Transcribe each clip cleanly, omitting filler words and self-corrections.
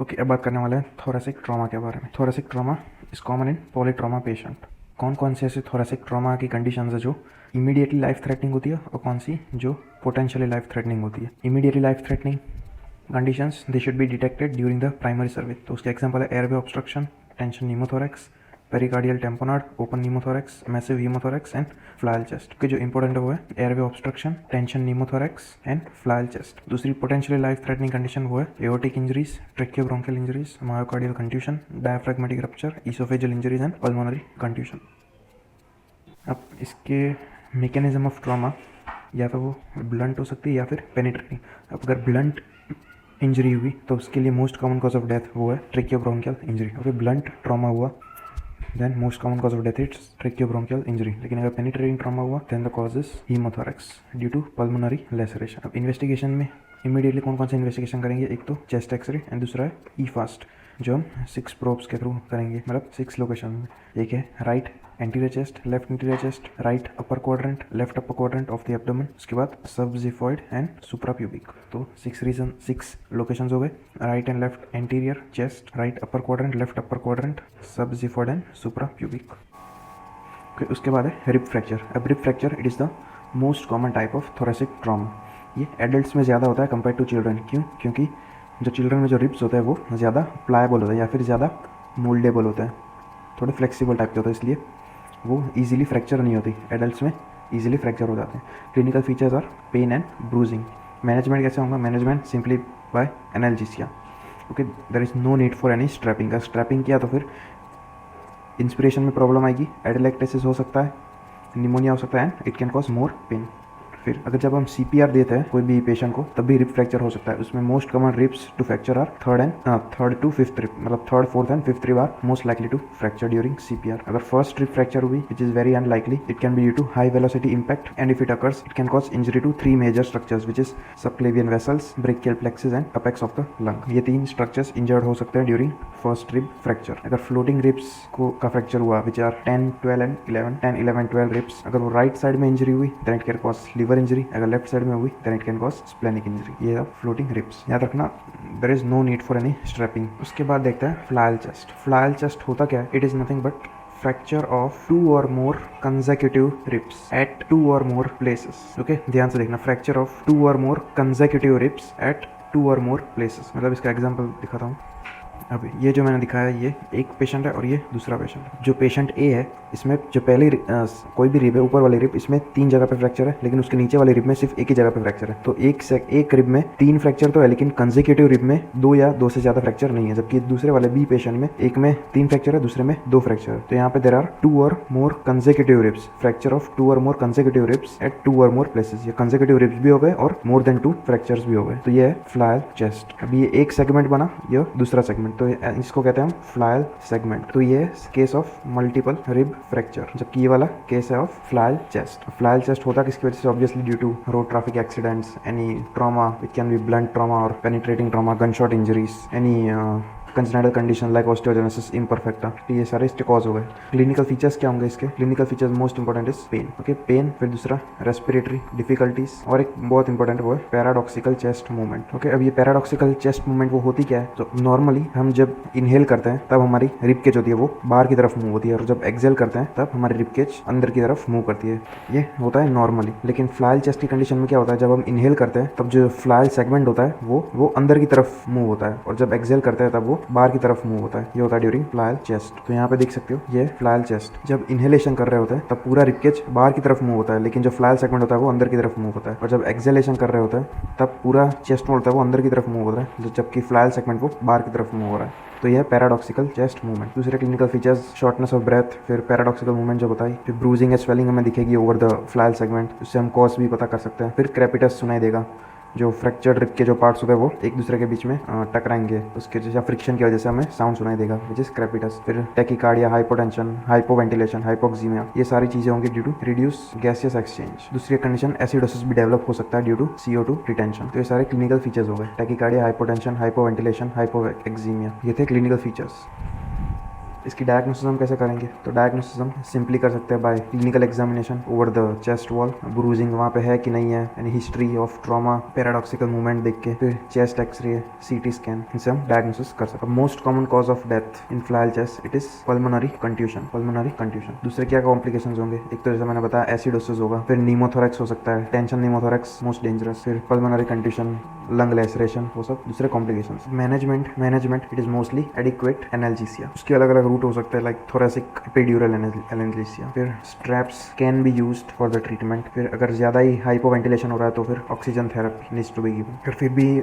Okay, अब बात करने वाले हैं थोरेसिक ट्रॉमा के बारे में। Thoracic trauma is common in polytrauma patient. कौन कौन से ऐसे थोरेसिक ट्रॉमा की कंडीशंस है जो इमीडिएटली लाइफ थ्रेटनिंग होती है और कौन सी जो पोटेंशियली लाइफ थ्रेटनिंग होती है। Immediately life threatening conditions they should be detected during the primary survey. तो उसके एग्जाम्पल है airway obstruction, tension pneumothorax, pericardial tamponade, open pneumothorax, massive haemothorax and flail chest. के जो इंपॉर्टेंट है वो है airway obstruction, tension pneumothorax and flail chest. दूसरी potentially life threatening condition वो है aortic injuries, tracheobronchial injuries, myocardial contusion, diaphragmatic rupture, oesophageal injuries and pulmonary contusion. अब इसके मैकेनिज्म ऑफ ट्रॉमा या तो वो ब्लंट हो सकती है या फिर पेनिट्रेटिंग। अब अगर ब्लंट इंजरी हुई तो उसके लिए most common cause of death वो है tracheobronchial injury. Okay, blunt trauma हुआ then most common cause of death it's tracheobronchial injury. लेकिन अगर पेनिट्रेटिंग ट्रॉमा हुआ then the cause is haemothorax due to pulmonary laceration. अब इन्वेस्टिगेशन में immediately कौन कौन से इन्वेस्टिगेशन करेंगे, एक तो चेस्ट एक्सरे एंड दूसरा है ई फास्ट जो हम 6 प्रोब्स के थ्रू करेंगे, मतलब 6 लोकेशन में। एक है right anterior chest, left anterior chest, right upper quadrant, left upper quadrant of the abdomen, उसके बाद सबजिफॉइड एंड सुप्राप्यूबिक। तो 6 लोकेशंस हो गए, right and left anterior chest, right upper quadrant, left upper quadrant, subxiphoid and suprapubic. उसके बाद है rib fracture. अब rib fracture it is the most common type of thoracic trauma. ये एडल्ट्स में ज़्यादा होता है कंपेयर टू चिल्ड्रन। क्यों? क्योंकि जो चिल्ड्रन में जो रिब्स होता है वो ज़्यादा प्लायबल होता है या फिर ज़्यादा मोल्डेबल होता है, थोड़े फ्लेक्सिबल टाइप के होता है, इसलिए वो ईजिली फ्रैक्चर नहीं होती। एडल्ट्स में ईजिली फ्रैक्चर हो जाते हैं। Clinical features are pain and bruising. Management कैसे होगा? Management simply by analgesia. Okay, there is no need for any strapping. अगर स्ट्रैपिंग किया तो फिर इंस्पिरेशन में प्रॉब्लम आएगी, एडेलेक्टेसिस हो सकता है, निमोनिया हो सकता है and it can cause more pen. फिर अगर जब हम CPR देते हैं कोई भी पेशेंट को तब भी रिब फ्रैक्चर हो सकता है। उसमें most common ribs to fracture are third to fifth rib, मतलब third, fourth and fifth rib are most likely to fracture during CPR। अगर फर्स्ट रिब फ्रैक्चर हुई which is very unlikely, it can be due to high velocity impact and if it occurs it can cause injury to 3 major structures which is subclavian vessels, brachial plexus and apex of the lung. ये 3 structures injured हो सकते हैं during first rib fracture. अगर floating ribs का fracture हुआ which are 10, 12 and 11, 10, 11, 12 ribs, अगर वो right side में इंजरी हुई then it can cause liver injury. अगर लेफ्ट साइड में हुई then it can cause splenic injury. ये फ्लोटिंग रिब्स, याद रखना, there is no need for any strapping. उसके बाद देखते हैं फ्लायल चेस्ट। फ्लायल चेस्ट होता क्या है? It is nothing but fracture of 2 or more consecutive ribs at 2 or more places। Okay, ध्यान से देखना, fracture of 2 or more consecutive ribs at 2 or more places। मतलब इसका एग्जांपल दिखाता हूँ। अब ये जो मैंने दिखाया है ये एक पेशेंट है और ये दूसरा पेशेंट है। जो पेशेंट ए है इसमें जो पहली कोई भी रिब है, ऊपर वाली रिब, इसमें 3 जगह पे फ्रैक्चर है, लेकिन उसके नीचे वाली रिब में सिर्फ एक ही जगह पे फ्रैक्चर है। तो एक रिब में 3 फ्रैक्चर तो है, लेकिन कंसेक्यूटिव रिब में 2 या 2 से ज़्यादा फ्रैक्चर नहीं है। जबकि दूसरे वाले बी पेशेंट में एक में 3 फ्रैक्चर है, दूसरे में 2 फ्रैक्चर है। तो यहाँ पे there are 2 or more consecutive ribs, fracture of 2 or more consecutive ribs at 2 or more places। ये consecutive ribs भी हो गए और मोर देन 2 फ्रैक्चर्स भी हो गए। तो ये है फ्लायल चेस्ट। अभी ये एक सेगमेंट बना, ये दूसरा सेगमेंट, तो इसको कहते हैं हम फ्लायल सेगमेंट। तो ये case of multiple rib fracture, जबकि ये वाला केस है of flail chest. Flail chest होता किसकी वजह से? Obviously due to road traffic accidents, any trauma, it can be blunt trauma और penetrating trauma, gunshot injuries, any congenital condition like osteogenesis imperfecta. ये सारे इसके कॉज हो गए। क्लिनिकल फीचर्स क्या होंगे इसके? Clinical features most important is pain. Okay, pain, फिर दूसरा रेस्पिरेटरी डिफिकल्टीज, और एक बहुत इंपॉर्टेंट वो है पैराडॉक्सिकल चेस्ट मूवमेंट। ओके, अब ये पैराडॉक्सिकल चेस्ट मूवमेंट वो होती क्या है? तो नॉर्मली हम जब इनहेल करते हैं तब हमारी रिब केज होती है वो बाहर की तरफ मूव होती है, और जब एक्सेल करते हैं तब हमारी रिब केज अंदर की तरफ मूव करती है। ये होता है नॉर्मली। लेकिन फ्लायल चेस्ट की कंडीशन में क्या होता है? जब हम इनहेल करते हैं तब जो फ्लायल सेगमेंट होता है वो अंदर की तरफ मूव होता है, और जब एक्सेल करते हैं तब वो बाहर की तरफ मूव होता है। ये होता है ड्यूरिंग फ्लायल चेस्ट। तो यहाँ पे देख सकते हो ये फ्लायल चेस्ट। जब इनहेलेशन कर रहे होते हैं तब पूरा रिबकेज बाहर की तरफ मूव होता है, लेकिन जो फ्लायल सेगमेंट होता है वो अंदर की तरफ मूव होता है। और जब एक्सेलेशन कर रहे होते हैं तब पूरा चेस्ट में होता है वो अंदर की तरफ मूव होता है, जबकि फ्लायल सेगमेंट वो बाहर की तरफ मूव हो रहा है। तो यह है पैराडॉक्सिकल चेस्ट मूवमेंट। दूसरे clinical features shortness of breath, फिर पैराडॉक्सिकल मूवमेंट जो बताई, फिर ब्रूजिंग या स्वेलिंग हमें दिखेगी ओवर द फ्लायल सेगमेंट, उससे हम कॉज भी पता कर सकते हैं। फिर क्रेपिटस सुनाई देगा, जो फ्रैक्चर्ड रिब के जो पार्ट्स होते हैं वो एक दूसरे के बीच में टकराएंगे, उसके जैसे फ्रिक्शन की वजह से हमें साउंड सुनाई देगा विच इज क्रेपिटस। फिर टैकीकार्डिया, हाइपोटेंशन, हाइपोवेंटिलेशन, हाइपोक्सीमिया, ये सारी चीजें होंगी due to reduce gaseous exchange. दूसरी कंडीशन एसिडोसिस भी डेवलप हो सकता है ड्यू टू CO2 रिटेंशन। तो ये सारे क्लिनिकल फीचर्स हो गए, टैकीकार्डिया, हाइपोटेंशन, हाइपोवेंटिलेशन, हाइपोक्सीमिया, ये थे क्लिनिकल फीचर्स। इसकी डायग्नोसिस हम कैसे करेंगे? तो डायग्नोसिस हम सिंपली कर सकते हैं by clinical examination over the chest wall, bruising वहाँ पे है कि नहीं है, यानी history of trauma, paradoxical movement देख के, फिर चेस्ट एक्सरे, सीटी स्कैन, इनसे हम डायग्नोसिस कर सकते हैं। Most common cause of death in flail chest it is pulmonary contusion, pulmonary contusion. दूसरे क्या कॉम्प्लिकेशंस होंगे? एक तो जैसे मैंने बताया एसिडोसिस होगा, फिर नीमोथोरेक्स हो सकता है, टेंशन नीमोथोरेक्स मोस्ट डेंजरस, फिर पल्मोनरी कंट्यूशन, लंग लेसरेशन, वो सब दूसरे complications. Management it is mostly adequate analgesia, उसके अलग अलग रूट हो सकते हैं, लाइक थोरेसिक एपिड्यूरल एनाल्जेसिया, फिर straps can be used for the treatment, फिर अगर ज़्यादा ही हाइपोवेंटिलेशन हो रहा है तो फिर oxygen therapy needs to be given, फिर भी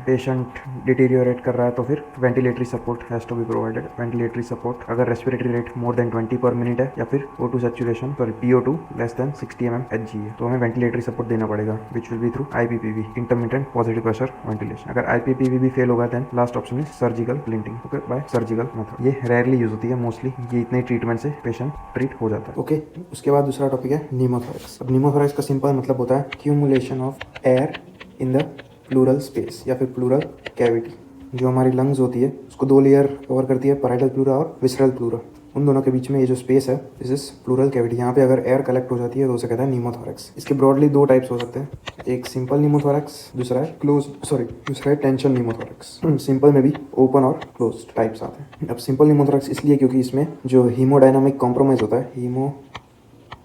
पेशेंट डिटीरियोरेट कर रहा है तो फिर ventilatory support has to be provided. Ventilatory support अगर respiratory rate more than 20 per minute है, या फिर O2 saturation sorry PO2 less than 60 mmHg है, तो हमें वेंटिलेटरी सपोर्ट देना पड़ेगा, which will be through IPPV, intermittent positive pressure ventilation. अगर IPPV भी फेल होगा then last option is surgical splinting, okay, by surgical method. ये रेयरली यूज होती है, मोस्टली ये इतने ट्रीटमेंट से पेशेंट ट्रीट हो जाता है, ओके। उसके बाद दूसरा टॉपिक है नीमोथोरेक्स। अब नीमोथोरेक्स का सिंपल मतलब होता है accumulation of air in the pleural space या फिर प्लूरल कैविटी। जो हमारी लंग्स होती है उसको दो लेयर कवर करती है, पैराइटल प्लूरा और विसरल प्लूरा। उन दोनों के बीच में ये जो स्पेस है दिस इज प्लूरल कैविटी। यहाँ पे अगर एयर कलेक्ट हो जाती है तो उसे कहता है नीमोथोरेक्स। इसके ब्रॉडली दो टाइप्स हो सकते हैं, एक सिंपल नीमोथोरेक्स, दूसरा है टेंशन नीमोथोरेक्स। सिंपल में भी ओपन और क्लोज टाइप्स आते हैं। अब सिंपल नीमोथोरेक्स इसलिए क्योंकि इसमें जो हीमोडायनामिक कॉम्प्रोमाइज होता है, हीमोडायनामिक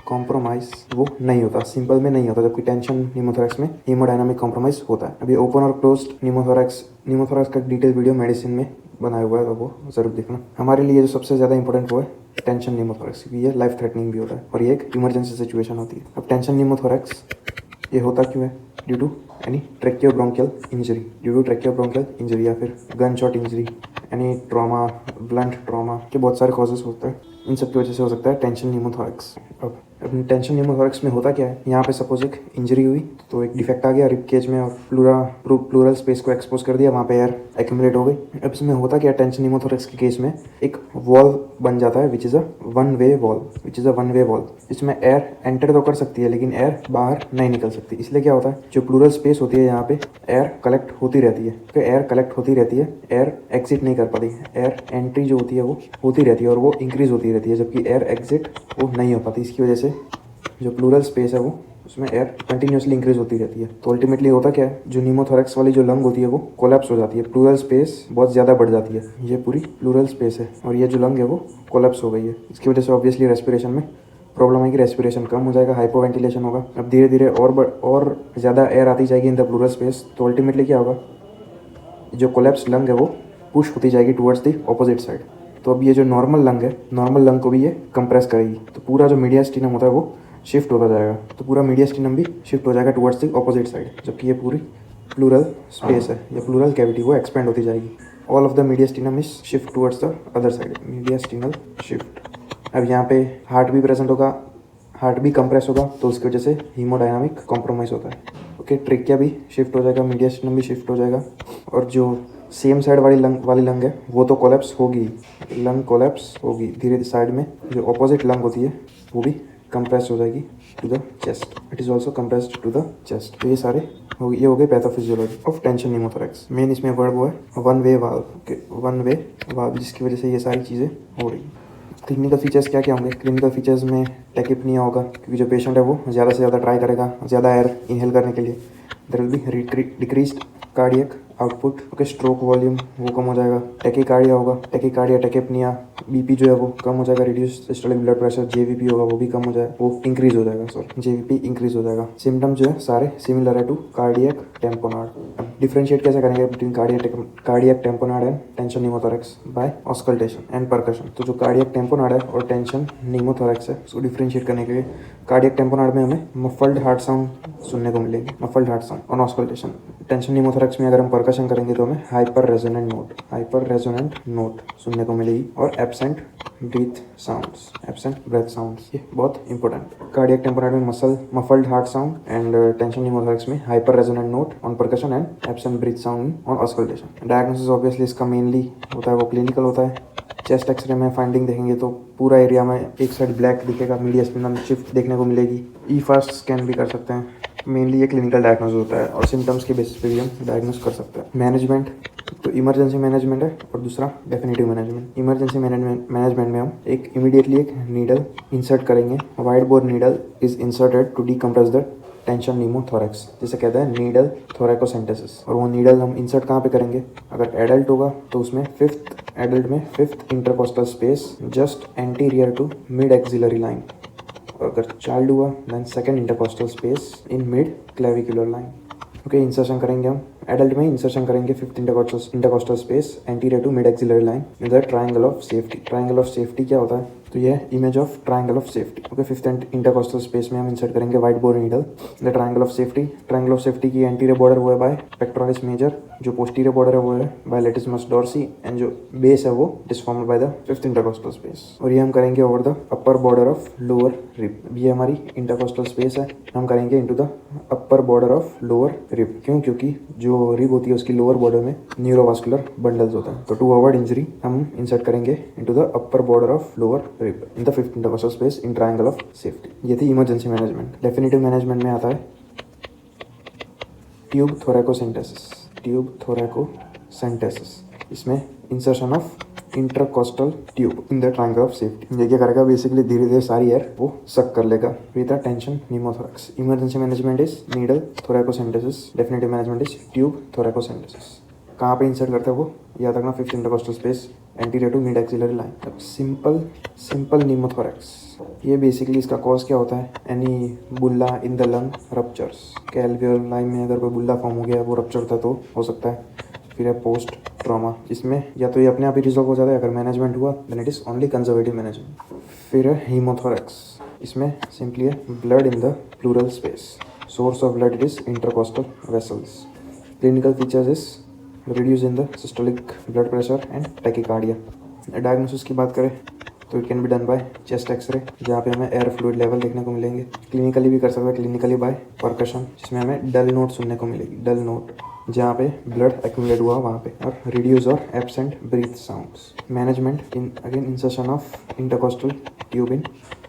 कॉम्प्रोमाइज वो नहीं होता, सिंपल में नहीं होता, जबकि टेंशन नीमोथोरेक्स में हीमोडायनामिक कॉम्प्रोमाइज होता है। अभी ओपन और क्लोज्ड नीमोथोरेक्स का डिटेल वीडियो मेडिसिन में बनाया हुआ है, तो वो जरूर देखना। हमारे लिए जो सबसे ज़्यादा इंपॉर्टेंट वो है टेंशन नीमोथोरेक्स, क्योंकि ये लाइफ थ्रेटनिंग भी होता है और ये एक इमरजेंसी सिचुएशन होती है। अब टेंशन नीमोथोरेक्स ये होता क्यों है? ड्यू टू एनी ट्रेकियोब्रोंकियल इंजरी या फिर gun shot injury, any trauma, blunt trauma के बहुत सारे कॉजेस होते हैं, इन सब की वजह से हो सकता है टेंशन नीमोथोरेक्स। अब टेंशन नीमोथोरेक्स में होता क्या है, यहाँ पे सपोज एक इंजरी हुई तो एक डिफेक्ट आ गया रिब केज में और प्लूरल स्पेस को एक्सपोज कर दिया, वहाँ पे एयर एक्यूमुलेट हो गई। अब इसमें होता क्या, टेंशन नीमोथोरेक्स के केस में एक वॉल्व बन जाता है which is a one way valve. इसमें एयर एंटर तो कर सकती है लेकिन एयर बाहर नहीं निकल सकती। इसलिए क्या होता है, जो प्लूरल स्पेस होती है यहाँ पे एयर कलेक्ट होती रहती है, एयर एग्जिट नहीं कर पाती, एयर एंट्री जो होती है वो होती रहती है और वो इंक्रीज होती रहती है, जबकि एयर एग्जिट वो नहीं हो पाती। इसकी वजह से जो प्लूरल स्पेस है वो उसमें एयर कंटिन्यूसली इंक्रीज होती रहती है। तो अल्टीमेटली होता क्या है, जो नीमोथोरेक्स वाली जो लंग होती है वो कोलैप्स हो जाती है, प्लूरल स्पेस बहुत ज़्यादा बढ़ जाती है। ये पूरी प्लूरल स्पेस है और ये जो लंग है वो कोलैप्स हो गई है। इसकी वजह से ऑब्वियसली रेस्पिरेशन में प्रॉब्लम आएगी, रेस्पिरेशन कम हो जाएगा, हाइपोवेंटिलेशन होगा। अब धीरे धीरे और ज़्यादा एयर आती जाएगी इन द प्लूरल स्पेस, तो अल्टीमेटली क्या होगा, जो कोलैप्स लंग है वो पुश होती जाएगी टुवर्ड्स द ऑपोजिट साइड। तो अब ये जो नॉर्मल लंग को भी ये कंप्रेस करेगी, तो पूरा जो मीडियास्टिनम होता है वो शिफ्ट होता जाएगा, तो पूरा मीडियास्टिनम भी शिफ्ट हो जाएगा टुवर्ड्स द ऑपोजिट साइड, जबकि ये पूरी प्लूरल स्पेस है या प्लूरल कैविटी वो एक्सपेंड होती जाएगी। All of the mediastinum is shift towards the other side, mediastinal shift. अब यहाँ पे हार्ट भी प्रेजेंट होगा, हार्ट भी कंप्रेस होगा, तो उसकी वजह से हीमोडायनामिक कॉम्प्रोमाइज़ होता है। ओके, ट्रिकिया भी शिफ्ट हो जाएगा, मीडियास्टिनम भी शिफ्ट हो जाएगा, और जो सेम साइड वाली लंग है वो तो कोलैप्स होगी, लंग कोलैप्स होगी धीरे साइड में। जो ऑपोजिट लंग होती है वो भी कंप्रेस हो जाएगी to the chest, it is also compressed to the chest. तो ये हो गए pathophysiology of tension pneumothorax. Main इसमें वर्ड वो है वन वे वाल्व, जिसकी वजह से ये सारी चीज़ें हो रही। क्लिनिकल फीचर्स क्या क्या होंगे? क्लिनिकल फीचर्स में टेकिपनिया होगा, क्योंकि जो पेशेंट है वो ज़्यादा से ज़्यादा ट्राई करेगा ज़्यादा एयर इनहेल करने के लिए। There will be decreased cardiac output, okay, stroke volume वो कम हो जाएगा। टेकिकार्डिया होगा, टेकिपनिया, बीपी जो है वो कम हो जाएगा, reduce systolic blood pressure, JVP होगा वो भी कम हो जाएगा, वो इंक्रीज हो जाएगा, जेवीपी इंक्रीज हो जाएगा। सिम्टम जो है सारे सिमिलर है टू कार्डियक टेम्पोनार्ड। डिफरेंशिएट कैसे करेंगे between cardiac tamponade and tension pneumothorax? By auscultation and percussion. तो जो कार्डियक टेम्पोनार्ड है और टेंशन नीमोथोरेक्स है उसको डिफरेंशिएट करने के लिए कार्डियक टेम्पोनार्ड में हमें मफल्ड हार्ट साउंड सुनने को मिलेंगे, muffled heart sound on auscultation. Tension pneumothorax में अगर हम परकशन करेंगे तो हमें हाइपर रेजोनेंट नोट सुनने को मिलेगी, और एब्सेंट ब्रेथ साउंड्स, ये बहुत इंपॉर्टेंट। कार्डियक टेम्पोनार्ड में muffled heart sound and tension pneumothorax में hyper resonant note on percussion and absent breath sound on auscultation. Diagnosis obviously इसका मेनली होता है वो क्लिनिकल होता है। चेस्ट एक्सरे में फाइंडिंग देखेंगे तो पूरा एरिया में एक साइड ब्लैक दिखेगा, मीडियास्टिनम शिफ्ट देखने को मिलेगी। ई फास्ट स्कैन भी कर सकते हैं। मेनली ये क्लिनिकल डायग्नोसिस होता है और सिम्टम्स के बेसिस पे भी हम डायग्नोस कर सकते हैं। मैनेजमेंट तो इमरजेंसी मैनेजमेंट है और दूसरा डेफिनेटिव मैनेजमेंट। इमरजेंसी मैनेजमेंट में हम इमीडिएटली एक नीडल इंसर्ट करेंगे। Wide bore needle is inserted to decompress the tension pneumothorax, जिसे कहते हैं नीडल थोरैकोसेंटेसिस। और वो नीडल हम इंसर्ट कहाँ पे करेंगे? अगर एडल्ट होगा तो उसमें एडल्ट में fifth intercostal space just anterior to mid axillary line. और अगर चाइल्ड हुआ then second intercostal space in mid clavicular line. Okay, insertion करेंगे हम एडल्ट में, इंसर्शन करेंगे fifth intercostal space anterior to mid axillary line in the triangle of safety. Triangle of safety क्या होता है? तो ये image of triangle of safety. Okay, fifth intercostal space में हम इंसर्ट करेंगे wide bore needle the triangle of safety. Triangle of safety की anterior border वो है बाय पेक्टोरलिस मेजर, जो पोस्टीरियर बॉर्डर है वो है बाय लेटिसिमस डॉर्सी, एंड जो बेस है वो is formed by the fifth intercostal space. और ये हम करेंगे over the upper border of lower rib. ये हमारी इंटरकोस्टल स्पेस है, हम करेंगे into the upper border of lower rib. क्यों? क्योंकि जो रिब होती है उसकी लोअर बॉर्डर में न्यूरोवास्कुलर बंडल्स होता है। तो टू अवॉइड इंजरी हम इंसर्ट करेंगे into the upper border of lower rib in the fifth intercostal space in triangle of safety. ये थी इमरजेंसी मैनेजमेंट। डेफिनेटिव मैनेजमेंट में आता है ट्यूब थोरैकोसेंटेसिस। ट्यूब थोरैकोसेंटेसिस, इसमें insertion of intercostal tube in the triangle of safety. ये क्या करेगा? Basically धीरे धीरे सारी एयर वो सक कर लेगा with the tension pneumothorax. Emergency management is needle thoracocentesis, definitive management is tube thoracocentesis. कहाँ पे इंसर्ट करता है वो याद रखना, fifth intercostal space anterior to mid axillary line. अब सिंपल निमोथोरैक्स, ये बेसिकली इसका कॉज क्या होता है? Any bulla in the lung ruptures. Alveoli line में अगर कोई बुल्ला फॉर्म हो गया वो रप्चर होता तो हो सकता है। फिर है पोस्ट ट्रॉमा, जिसमें या तो ये अपने आप ही रिजॉल्व हो जाता है, अगर मैनेजमेंट हुआ then it is only conservative management. फिर है हीमोथोरैक्स, इसमें सिंपली है blood in the pleural space. Source of blood it is intercostal vessels. Clinical features is reduce in the systolic blood pressure and tachycardia. Diagnosis की बात करें तो it can be done by chest x-ray, जहाँ पे हमें air fluid level देखने को मिलेंगे। क्लिनिकली भी कर सकते हैं, क्लिनिकली बाय परकशन, जिसमें हमें डल नोट सुनने को मिलेगी। डल नोट जहाँ पे ब्लड एक्यूमुलेट हुआ वहाँ पे। और रिड्यूस और absent breath sounds. Management in again insertion of intercostal tube in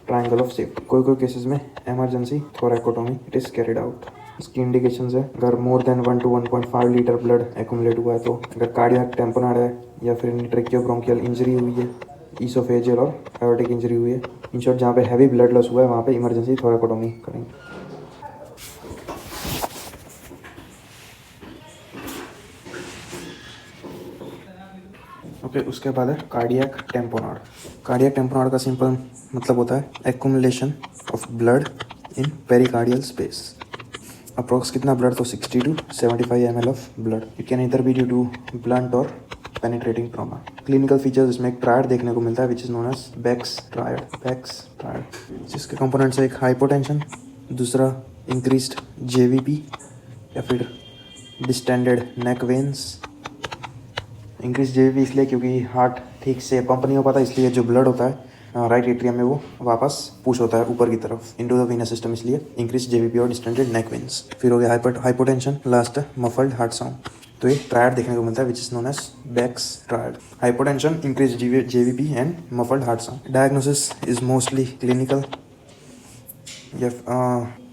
triangle of safety. कोई केसेस में emergency thoracotomy it is carried out. इसकी इंडिकेशंस है, अगर more than 1 to 1.5 litre blood accumulate हुआ है तो, अगर कार्डियक टेम्पोनाड है या फिर ट्रेकियोब्रोंकियल इंजरी हुई है, ईसोफेजियल और एओर्टिक इंजरी हुई है। इन शॉर्ट जहाँ पे हैवी ब्लड लॉस हुआ है वहाँ पे इमरजेंसी थोरैकोटोमी करेंगे। ओके, उसके बाद है कार्डियक टेम्पोनाड। कार्डियक टेम्पोनाड का सिंपल मतलब होता है accumulation of blood in pericardial space. Approx कितना ब्लड? तो 60 to 75 ml of blood. It can इधर बी ड्यू टू ब्लंट और पेनिट्रेटिंग ट्रॉमा। क्लिनिकल फीचर्स इसमें एक ट्रायड देखने को मिलता है which is known as Beck's triad, जिसके कंपोनेंट्स है एक हाइपोटेंशन, दूसरा इंक्रीज्ड जेवीपी या फिर distended neck veins. Increase JVP इसलिए क्योंकि हार्ट ठीक से पंप नहीं हो पाता, इसलिए जो ब्लड होता है राइट एट्रियम में वो वापस पुश होता है ऊपर की तरफ इनटू द वीनस सिस्टम, इसलिए इंक्रीज जेवीपी और डिस्टेंडेड नेक वेन्स। फिर हो गया hypotension, last muffled heart sound. तो ये ट्रायड देखने को मिलता है which is known as Beck's triad. Hypotension, increase JVP and muffled heart sound. Diagnosis is mostly clinical.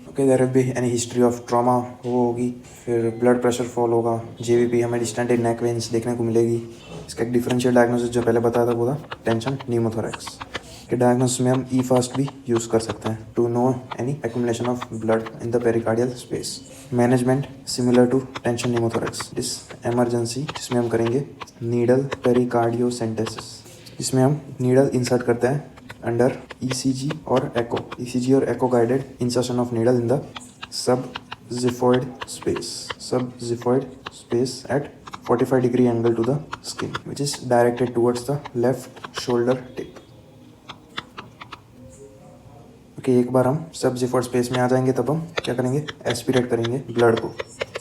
Okay, there will be any history of trauma होगी, फिर blood pressure fall होगा, JVP हमें डिस्टेंडेड नेक वेन्स देखने को मिलेगी। इसका एक differential diagnosis जो पहले बताया था वो था टेंशन न्यूमोथोरैक्स। के डायग्नोसिस में हम ई-फास्ट भी यूज़ कर सकते हैं to know any accumulation of blood in the pericardial space. Management similar to tension pneumothorax. इस एमरजेंसी जिसमें हम करेंगे नीडल पेरिकार्डियोसेंटेसिस, जिसमें हम नीडल इंसर्ट करते हैं अंडर ईसीजी और echo guided insertion of needle in the subxiphoid space at 45 degree angle to the skin, which is directed towards the left shoulder tip. Okay, एक बार हम सबजिफॉइड स्पेस में आ जाएंगे तब हम क्या करेंगे? एस्पिरेट करेंगे ब्लड को।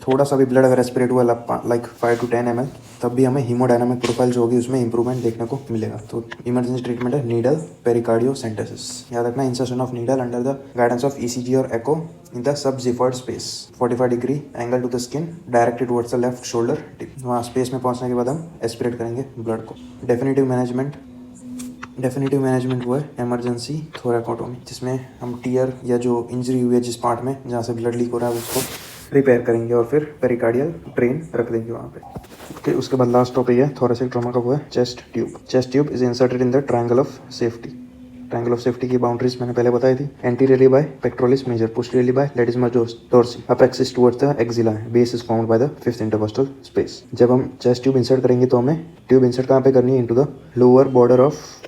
थोड़ा सा भी ब्लड अगर एस्पिरेट हुआ लाइक 5 to 10 ml, तब भी हमें हीमोडायनामिक प्रोफाइल जो होगी उसमें इंप्रूवमेंट देखने को मिलेगा। तो इमरजेंसी ट्रीटमेंट है नीडल पेरिकार्डियोसेंटेसिस। याद रखना, insertion of needle under the guidance of ECG और echo in the subxiphoid space, 45 degree angle to the skin, directed towards the left shoulder tip. वहाँ स्पेस में पहुँचने के बाद हम एस्पिरेट करेंगे ब्लड को। डेफिनेटिव मैनेजमेंट वो है इमरजेंसी थोरैकोटोमी, जिसमें हम टीयर या जो इंजरी हुई है जिस पार्ट में जहाँ से ब्लड लीक हो रहा है उसको रिपेयर करेंगे और फिर पेरिकार्डियल ड्रेन रख देंगे वहाँ पे। फिर उसके बाद लास्ट टॉपिक है थोरेसिक ट्रॉमा का, वो है chest tube. Chest tube is inserted in the triangle of safety. Triangle of safety की बाउंड्रीज मैंने पहले बताई थी। Anteriorly by pectoralis major, posteriorly by latissimus dorsi, apex is towards the axilla, base is found by the fifth intercostal space. जब हम chest tube insert करेंगे तो हमें ट्यूब इंसर्ट कहाँ पे करनी है, into the lower border of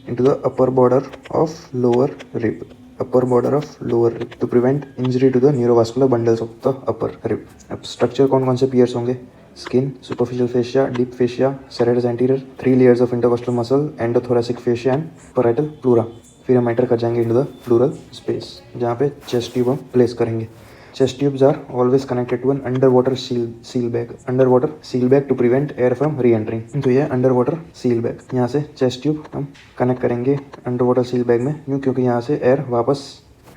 into the upper border of lower rib, to prevent injury to the neurovascular bundles of the upper rib. अब स्ट्रक्चर कौन कौन से पियर्स होंगे, skin, superficial fascia, deep fascia, serratus anterior, 3 layers of intercostal muscle, endothoracic fascia and parietal pleura. फिर हम enter कर जाएंगे into the pleural space, जहाँ पे चेस्ट ट्यूब हम प्लेस करेंगे। Chest tubes are always connected to an underwater seal bag to prevent air from re-entering. तो ये underwater seal bag, यहाँ से chest tube हम कनेक्ट करेंगे underwater seal bag में, यूँ क्योंकि यहाँ से एयर वापस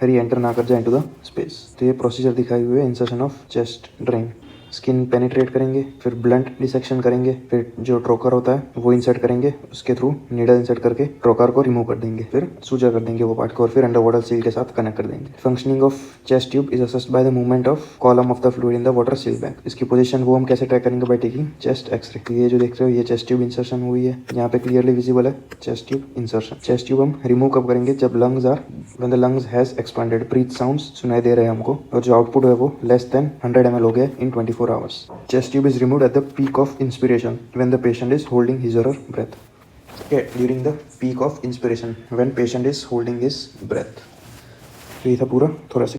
री-एंटर ना कर जाए into the space। तो ये प्रोसीजर दिखाई हुई है insertion of chest drain. Skin penetrate करेंगे, फिर ब्लंट डिसेक्शन करेंगे, फिर जो ट्रोकर होता है वो इंसर्ट करेंगे, उसके थ्रू नीडल इंसर्ट करके ट्रोकर को रिमूव कर देंगे, फिर सूजर कर देंगे वो पार्ट को, और फिर अंडर वाटर सील के साथ कनेक्ट कर देंगे। Functioning of chest tube is assessed by the movement of column of the fluid in the water seal bag. इसकी पोजीशन वो हम कैसे ट्रैक करेंगे, बाय टेकिंग चेस्ट एक्सरे। तो ये जो देख रहे हो ये चेस्ट ट्यूब इंसर्शन हुई है, यहाँ पे क्लियरली विजिबल है chest tube insertion. Chest tube हम रिमूव कब करेंगे, जब when the lungs has expanded, breath sounds सुनाई दे रहे हैं हमको, और जो आउटपुट है वो लेस देन 100 ml हो गया इन 24 hours। Chest tube is removed at the peak of inspiration when the patient is holding his or her breath. Okay, during the peak of inspiration when patient is holding his breath। तो ये था पूरा थोड़ा